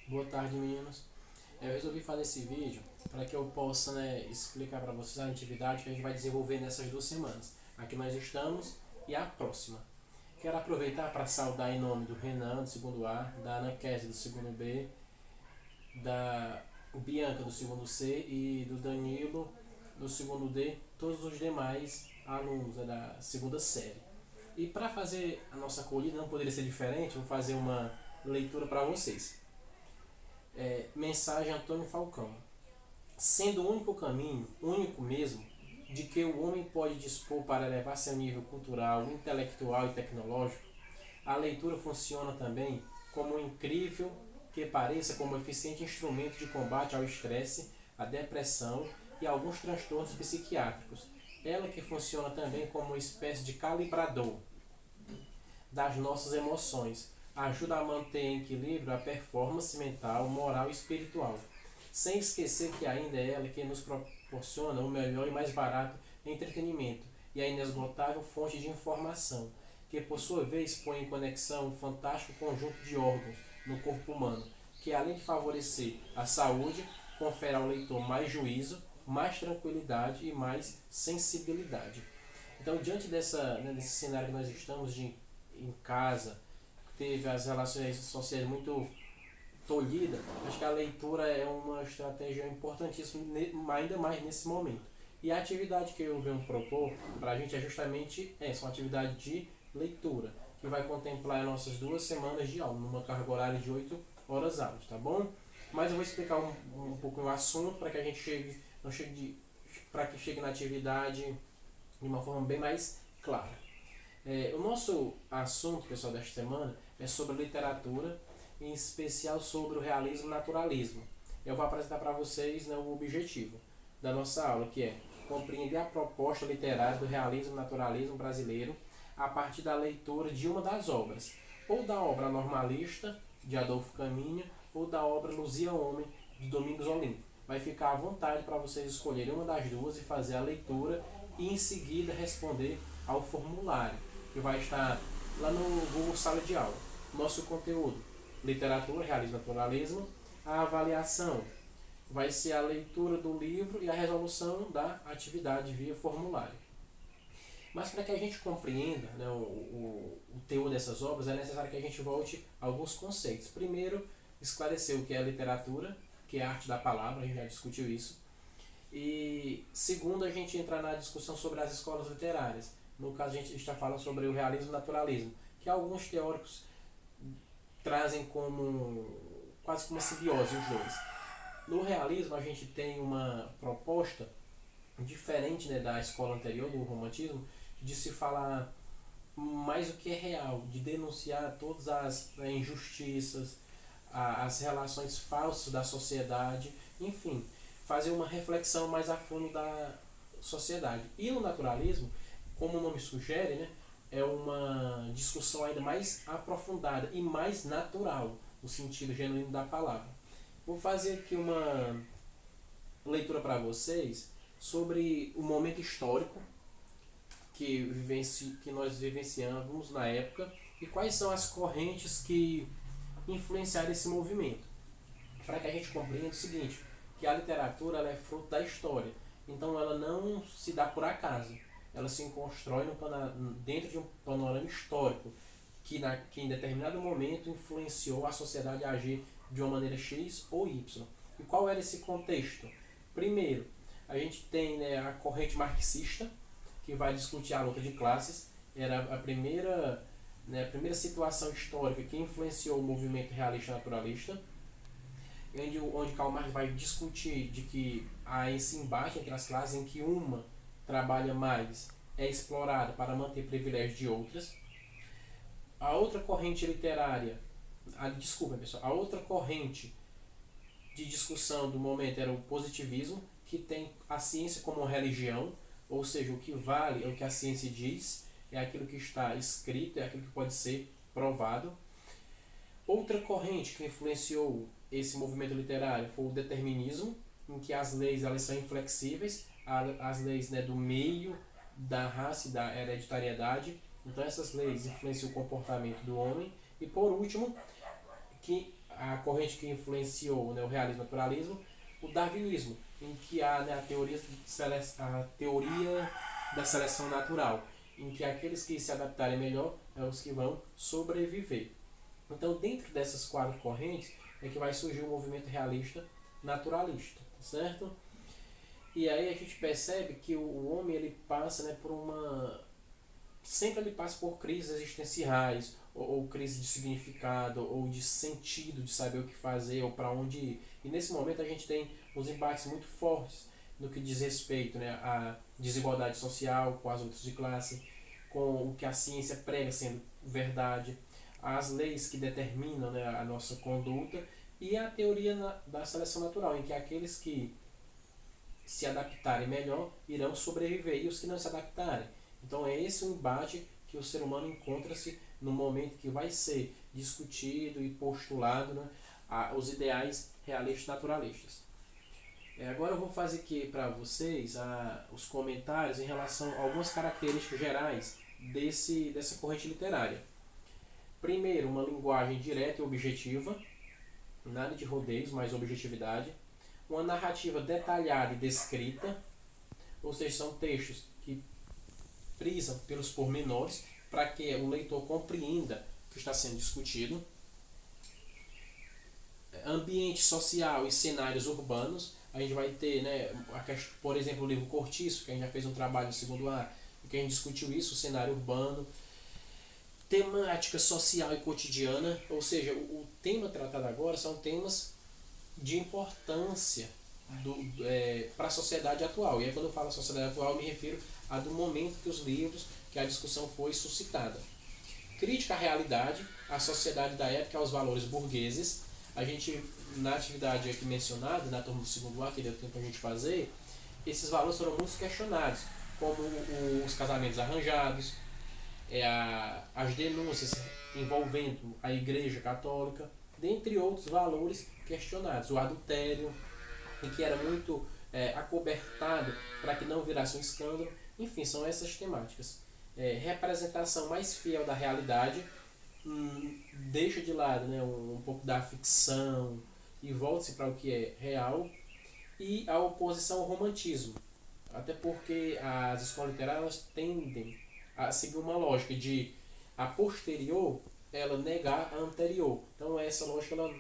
Boa tarde, meninos. Eu resolvi fazer esse vídeo para que eu possa, explicar para vocês a atividade que a gente vai desenvolver nessas 2 semanas. Aqui nós estamos e a próxima. Quero aproveitar para saudar em nome do Renan, do segundo A, da Ana Kézia, do segundo B, da Bianca, do segundo C e do Danilo, do segundo D, todos os demais alunos da segunda série. E para fazer a nossa acolhida, não poderia ser diferente, vou fazer uma leitura para vocês. Mensagem Antônio Falcão. Sendo o único caminho, único mesmo, de que o homem pode dispor para elevar seu nível cultural, intelectual e tecnológico, a leitura funciona também como um incrível que pareça como um eficiente instrumento de combate ao estresse, à depressão e a alguns transtornos psiquiátricos. Ela que funciona também como uma espécie de calibrador das nossas emoções, ajuda a manter em equilíbrio a performance mental, moral e espiritual, sem esquecer que ainda é ela que nos proporciona o melhor e mais barato entretenimento e a inesgotável fonte de informação, que por sua vez põe em conexão um fantástico conjunto de órgãos no corpo humano, que além de favorecer a saúde, confere ao leitor mais juízo, mais tranquilidade e mais sensibilidade. Então, diante desse cenário que nós estamos em casa, teve as relações sociais muito tolhidas, acho que a leitura é uma estratégia importantíssima, ainda mais nesse momento. E a atividade que eu venho propor para a gente é justamente essa, uma atividade de leitura, que vai contemplar nossas 2 semanas de aula, numa carga horária de 8 horas aulas, tá bom? Mas eu vou explicar um pouco o assunto para que a gente para que chegue na atividade de uma forma bem mais clara. O nosso assunto, pessoal, desta semana é sobre literatura, em especial sobre o realismo e naturalismo. Eu vou apresentar para vocês, o objetivo da nossa aula, que é compreender a proposta literária do realismo e naturalismo brasileiro a partir da leitura de uma das obras, ou da obra normalista, de Adolfo Caminha, ou da obra Luzia Homem, de Domingos Olimpo. Vai ficar à vontade para vocês escolherem uma das duas e fazer a leitura e em seguida responder ao formulário, que vai estar lá no Google Sala de Aula. Nosso conteúdo: literatura, realismo e naturalismo. A avaliação vai ser a leitura do livro e a resolução da atividade via formulário. Mas para que a gente compreenda, o teor dessas obras, é necessário que a gente volte a alguns conceitos. Primeiro, esclarecer o que é literatura, que é a arte da palavra, a gente já discutiu isso. E segundo, a gente entrar na discussão sobre as escolas literárias. No caso, a gente está falando sobre o realismo e o naturalismo, que alguns teóricos trazem como quase como uma simbiose os dois. No realismo, a gente tem uma proposta diferente, da escola anterior, do romantismo, de se falar mais o que é real, de denunciar todas as injustiças, as relações falsas da sociedade, enfim, fazer uma reflexão mais a fundo da sociedade. E no naturalismo, como o nome sugere, é uma discussão ainda mais aprofundada e mais natural, no sentido genuíno da palavra. Vou fazer aqui uma leitura para vocês sobre o momento histórico que nós vivenciamos na época e quais são as correntes que influenciaram esse movimento. Para que a gente compreenda o seguinte, que a literatura ela é fruto da história, então ela não se dá por acaso, ela se constrói dentro de um panorama histórico que em determinado momento influenciou a sociedade a agir de uma maneira X ou Y. E qual era esse contexto? Primeiro, a gente tem, a corrente marxista, que vai discutir a luta de classes. Era a primeira situação histórica que influenciou o movimento realista naturalista, onde Karl Marx vai discutir de que há esse embate entre as classes em que uma trabalha mais, é explorada para manter privilégios de outras. A outra corrente literária, a outra corrente de discussão do momento era o positivismo, que tem a ciência como uma religião, ou seja, o que vale é o que a ciência diz, é aquilo que está escrito, é aquilo que pode ser provado. Outra corrente que influenciou esse movimento literário foi o determinismo, em que as leis elas são inflexíveis, as leis do meio, da raça e da hereditariedade. Então essas leis influenciam o comportamento do homem. E por último, que a corrente que influenciou, né, o realismo e o naturalismo, o darwinismo, em que há, né, a teoria da seleção natural, em que aqueles que se adaptarem melhor são os que vão sobreviver. Então, dentro dessas 4 correntes é que vai surgir o movimento realista naturalista, certo? E aí a gente percebe que o homem ele passa, né, por uma sempre ele passa por crises existenciais ou crise de significado ou de sentido de saber o que fazer ou para onde ir. E nesse momento a gente tem uns embates muito fortes no que diz respeito, né, à desigualdade social com as lutas de classe, com o que a ciência prega sendo verdade, as leis que determinam, né, a nossa conduta e a teoria da seleção natural, em que aqueles que se adaptarem melhor irão sobreviver e os que não se adaptarem. Então é esse o embate que o ser humano encontra-se no momento que vai ser discutido e postulado, né, os ideais realistas naturalistas. Agora eu vou fazer aqui para vocês os comentários em relação a algumas características gerais dessa corrente literária. Primeiro, uma linguagem direta e objetiva, nada de rodeios, mas objetividade. Uma narrativa detalhada e descrita, ou seja, são textos que prisam pelos pormenores para que o leitor compreenda o que está sendo discutido. Ambiente social e cenários urbanos, a gente vai ter, né, por exemplo, o livro Cortiço, que a gente já fez um trabalho no segundo A, que a gente discutiu isso, o cenário urbano. Temática social e cotidiana, ou seja, o tema tratado agora são temas de importância para a sociedade atual. E aí quando eu falo sociedade atual, eu me refiro a do momento que os livros, que a discussão foi suscitada. Crítica à realidade, à sociedade da época, aos valores burgueses. A gente, na atividade aqui mencionada, na turma do segundo A, que deu tempo a gente fazer, esses valores foram muito questionados, como os casamentos arranjados, as denúncias envolvendo a Igreja Católica, dentre outros valores questionados. O adultério, em que era muito acobertado para que não virasse um escândalo. Enfim, são essas temáticas. Representação mais fiel da realidade, deixa de lado, né, um pouco da ficção e volta-se para o que é real. E a oposição ao romantismo, até porque as escolas literárias tendem a seguir uma lógica de a posterior ela negar a anterior. Então essa lógica ela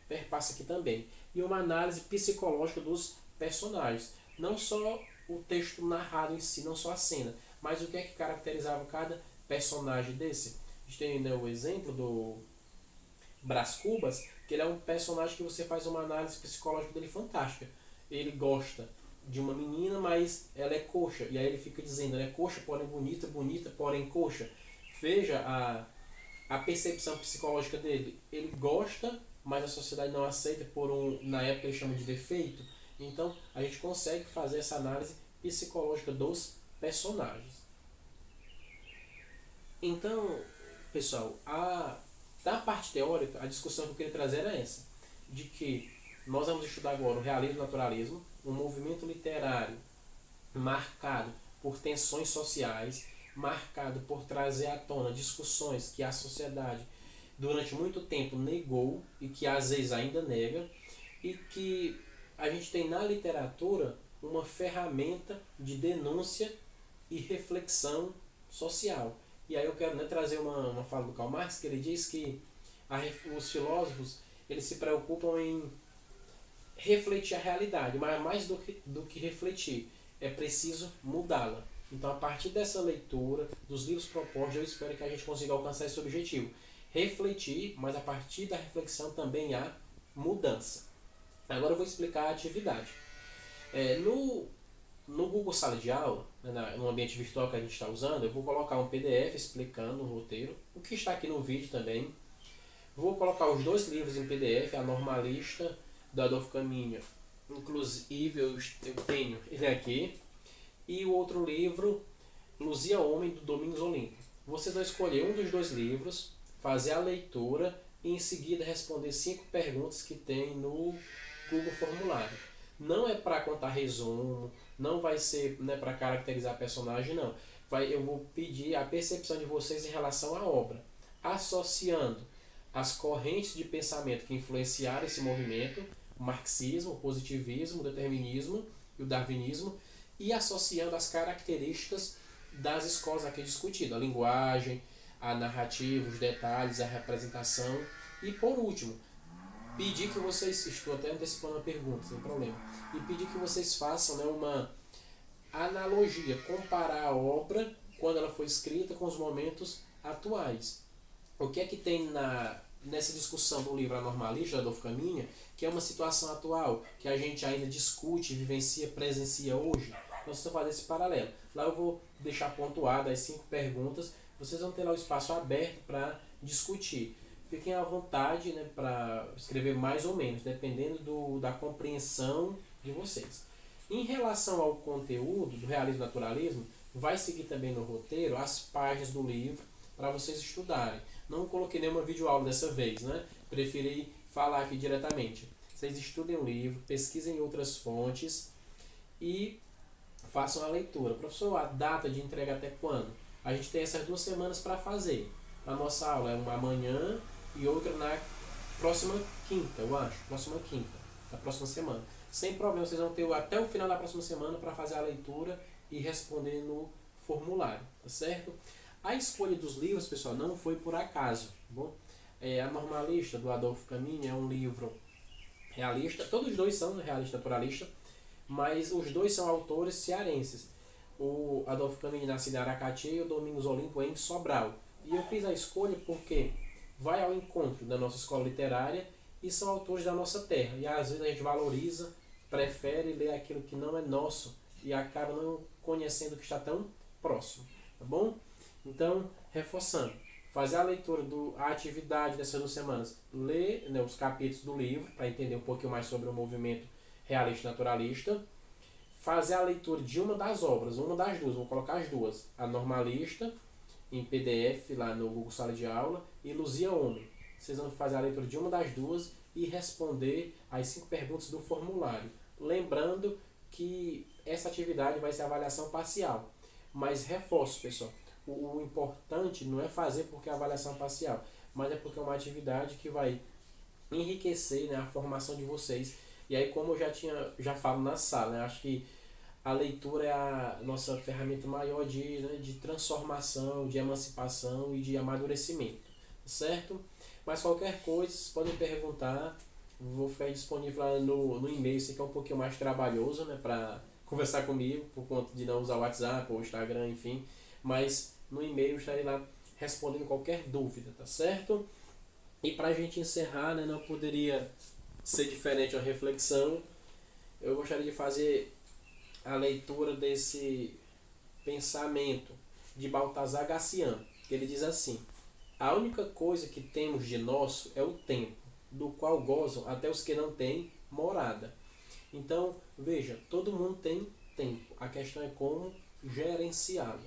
perpassa aqui também. E uma análise psicológica dos personagens. Não só o texto narrado em si, não só a cena, mas o que é que caracterizava cada personagem desse. A gente tem, né, o exemplo do Brás Cubas, que ele é um personagem que você faz uma análise psicológica dele fantástica. Ele gosta de uma menina, mas ela é coxa. E aí ele fica dizendo, ela é coxa, porém bonita, bonita, porém coxa. Veja a percepção psicológica dele. Ele gosta, mas a sociedade não aceita na época ele chama de defeito. Então a gente consegue fazer essa análise psicológica dos personagens. Então, pessoal, da parte teórica, a discussão que eu queria trazer era essa, de que nós vamos estudar agora o realismo e o naturalismo, um movimento literário marcado por tensões sociais, marcado por trazer à tona discussões que a sociedade durante muito tempo negou e que às vezes ainda nega, e que a gente tem na literatura uma ferramenta de denúncia e reflexão social. E aí eu quero, né, trazer uma fala do Karl Marx, que ele diz que os filósofos eles se preocupam em refletir a realidade, mas mais do que refletir, é preciso mudá-la. Então, a partir dessa leitura, dos livros propostos, eu espero que a gente consiga alcançar esse objetivo. Refletir, mas a partir da reflexão também há mudança. Agora eu vou explicar a atividade. No Google Sala de Aula, né, no ambiente virtual que a gente está usando, eu vou colocar um PDF explicando o roteiro, o que está aqui no vídeo também. Vou colocar os 2 livros em PDF, a Normalista, do Adolfo Caminha, inclusive eu tenho ele aqui, e o outro livro, Luzia Homem, do Domingos Olimpo. Vocês vão escolher um dos 2 livros, fazer a leitura e em seguida responder 5 perguntas que tem no Google Formulário. Não é para contar resumo, não vai ser, né, para caracterizar personagem, não. Eu vou pedir a percepção de vocês em relação à obra, associando as correntes de pensamento que influenciaram esse movimento, o marxismo, o positivismo, o determinismo e o darwinismo, e associando as características das escolas aqui discutidas, a linguagem, a narrativa, os detalhes, a representação. E por último, pedir que vocês, estou até antecipando a pergunta, sem problema, e pedir que vocês façam, né, uma analogia, comparar a obra quando ela foi escrita com os momentos atuais. O que é que tem nessa discussão do livro Anormalista, de Adolfo Caminha, que é uma situação atual, que a gente ainda discute, vivencia, presencia hoje? Então, vocês vão fazer esse paralelo. Lá eu vou deixar pontuado as 5 perguntas, vocês vão ter lá o espaço aberto para discutir. Fiquem à vontade, né, para escrever mais ou menos, dependendo da compreensão de vocês. Em relação ao conteúdo do realismo e naturalismo, vai seguir também no roteiro as páginas do livro para vocês estudarem. Não coloquei nenhuma videoaula dessa vez, né? Preferi falar aqui diretamente. Vocês estudem o livro, pesquisem outras fontes e façam a leitura. Professor, a data de entrega até quando? A gente tem essas 2 semanas para fazer. A nossa aula é uma amanhã e outra na próxima quinta, eu acho. Próxima quinta, da próxima semana. Sem problema, vocês vão ter até o final da próxima semana para fazer a leitura e responder no formulário, tá certo? A escolha dos livros, pessoal, não foi por acaso, tá bom? Anormalista, do Adolfo Caminha, é um livro realista. Todos os dois são realista e naturalista, mas os dois são autores cearenses. O Adolfo Caminha nasceu em Aracati e o Domingos Olimpo em Sobral. E eu fiz a escolha porque vai ao encontro da nossa escola literária e são autores da nossa terra. E às vezes a gente valoriza, prefere ler aquilo que não é nosso e acaba não conhecendo o que está tão próximo, tá bom? Então, reforçando, fazer a leitura, a atividade dessas 2 semanas, ler, né, os capítulos do livro, para entender um pouquinho mais sobre o movimento realista e naturalista, fazer a leitura de uma das obras, uma das 2, vou colocar as 2, a Normalista, em PDF, lá no Google Sala de Aula, e Luzia Homem. Vocês vão fazer a leitura de uma das 2 e responder as 5 perguntas do formulário. Lembrando que essa atividade vai ser avaliação parcial. Mas reforço, pessoal, o importante não é fazer porque é avaliação parcial, mas é porque é uma atividade que vai enriquecer, né, a formação de vocês. E aí, como eu já falo na sala, né, acho que a leitura é a nossa ferramenta maior de transformação, de emancipação e de amadurecimento, certo? Mas qualquer coisa, vocês podem perguntar, vou ficar disponível lá no e-mail, sei que é um pouquinho mais trabalhoso, né, para conversar comigo, por conta de não usar o WhatsApp ou o Instagram, enfim, mas no e-mail eu estarei lá respondendo qualquer dúvida, tá certo? E para a gente encerrar, né, não poderia ser diferente a reflexão, eu gostaria de fazer a leitura desse pensamento de Baltazar Gracian, que ele diz assim: a única coisa que temos de nosso é o tempo, do qual gozam até os que não têm morada. Então, veja, todo mundo tem tempo, a questão é como gerenciá-lo.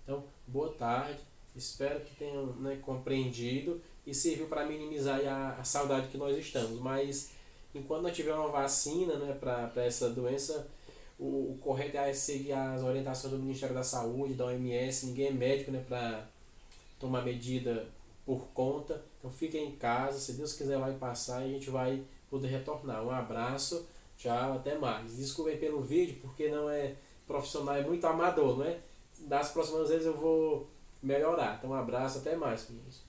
Então, boa tarde, espero que tenham, né, compreendido e serviu para minimizar a saudade que nós estamos. Mas, enquanto não tiver uma vacina, né, para essa doença, o correto é seguir as orientações do Ministério da Saúde, da OMS. Ninguém é médico, né, para tomar medida por conta. Então fiquem em casa, se Deus quiser vai passar e a gente vai poder retornar. Um abraço, tchau, até mais. Desculpem pelo vídeo, porque não é profissional, é muito amador, não é? Das próximas vezes eu vou melhorar. Então um abraço, até mais, meninos.